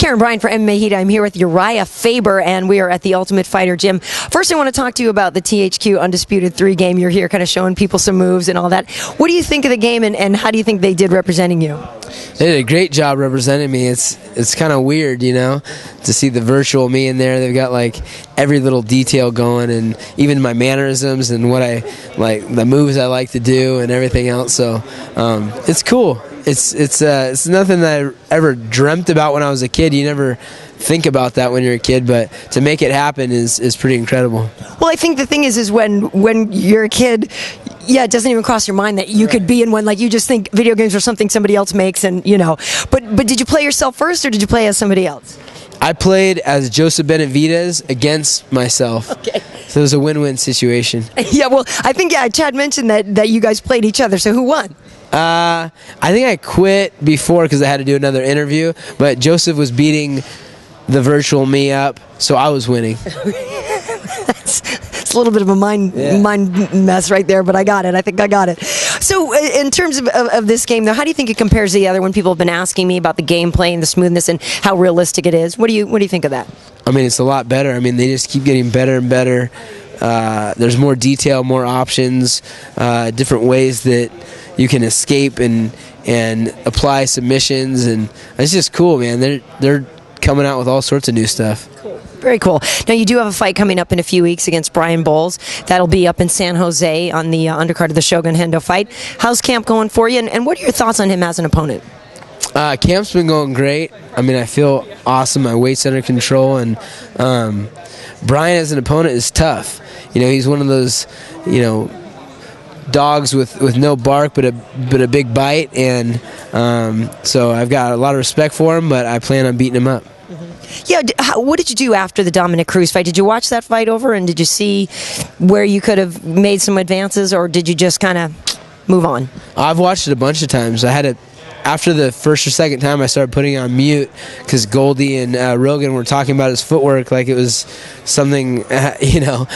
Karyn Bryant for MMA H.E.A.T. I'm here with Urijah Faber, and we are at the Ultimate Fighter gym. First, I want to talk to you about the THQ Undisputed 3 game. You're here kind of showing people some moves and all that. What do you think of the game, and how do you think they did representing you? They did a great job representing me. It's kind of weird, you know, to see the virtual me in there. They've got like every little detail going, and even my mannerisms and what I like, the moves I like to do, and everything else. So it's cool. It's nothing that I ever dreamt about when I was a kid. You never think about that when you're a kid, but to make it happen is pretty incredible. Well, I think the thing is when you're a kid, yeah, it doesn't even cross your mind that you could be in one. Like, you just think video games are something somebody else makes, and you know. But did you play yourself first, or did you play as somebody else? I played as Joseph Benavidez against myself. Okay. So it was a win-win situation. Yeah, well, I think, yeah, Chad mentioned that you guys played each other. So who won? I think I quit before because I had to do another interview, but Joseph was beating the virtual me up, so I was winning. It's a little bit of a mind mess right there, but I got it. I think I got it. So in terms of this game, though, how do you think it compares to the other one? People have been asking me about the gameplay and the smoothness and how realistic it is. What do you think of that? I mean, it's a lot better. I mean, they just keep getting better and better. There's more detail, more options, different ways that you can escape and apply submissions, and it's just cool, man. They're coming out with all sorts of new stuff. Cool. Very cool. Now, you do have a fight coming up in a few weeks against Brian Bowles. That'll be up in San Jose on the undercard of the Shogun Hendo fight. How's camp going for you, and what are your thoughts on him as an opponent? Camp's been going great. I mean, I feel awesome. My weight's under control, and Brian as an opponent is tough. You know, he's one of those, you know, dogs with no bark but a big bite, and so I've got a lot of respect for him, but I plan on beating him up. Yeah, what did you do after the Dominick Cruz fight? Did you watch that fight over, and did you see where you could have made some advances, or did you just kind of move on? I've watched it a bunch of times. After the first or second time, I started putting it on mute because Goldie and Rogan were talking about his footwork like it was something, you know,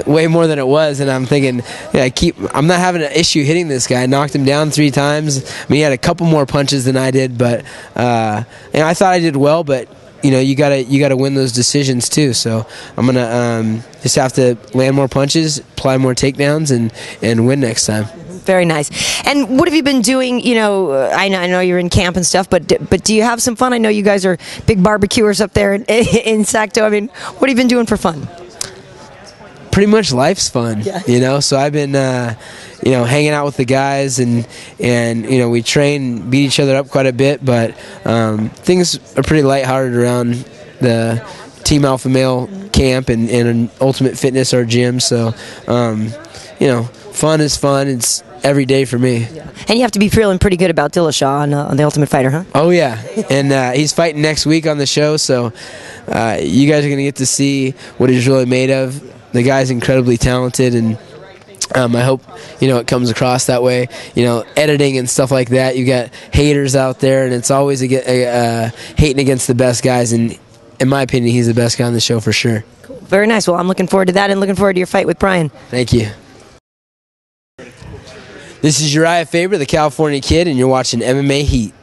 way more than it was. And I'm thinking, yeah, I'm not having an issue hitting this guy. I knocked him down 3 times. I mean, he had a couple more punches than I did, but and I thought I did well. But you know, you gotta win those decisions too. So I'm gonna just have to land more punches, apply more takedowns, and win next time. Very nice. And what have you been doing? You know, I know you're in camp and stuff, but do you have some fun? I know you guys are big barbecuers up there in Sacto. I mean, what have you been doing for fun? Pretty much life's fun, yeah. You know. So I've been, you know, hanging out with the guys, and you know, we train, beat each other up quite a bit, but things are pretty lighthearted around the Team Alpha Male camp and Ultimate Fitness, our gym. So, you know, fun is fun. It's every day for me. Yeah. And you have to be feeling pretty good about Dillashaw on the Ultimate Fighter, huh? Oh, yeah. And he's fighting next week on the show, so you guys are going to get to see what he's really made of. The guy's incredibly talented, and I hope, you know, it comes across that way. You know, editing and stuff like that, you got haters out there, and it's always hating against the best guys, and in my opinion, he's the best guy on the show for sure. Cool. Very nice. Well, I'm looking forward to that, and looking forward to your fight with Brian. Thank you. This is Urijah Faber, the California Kid, and you're watching MMA Heat.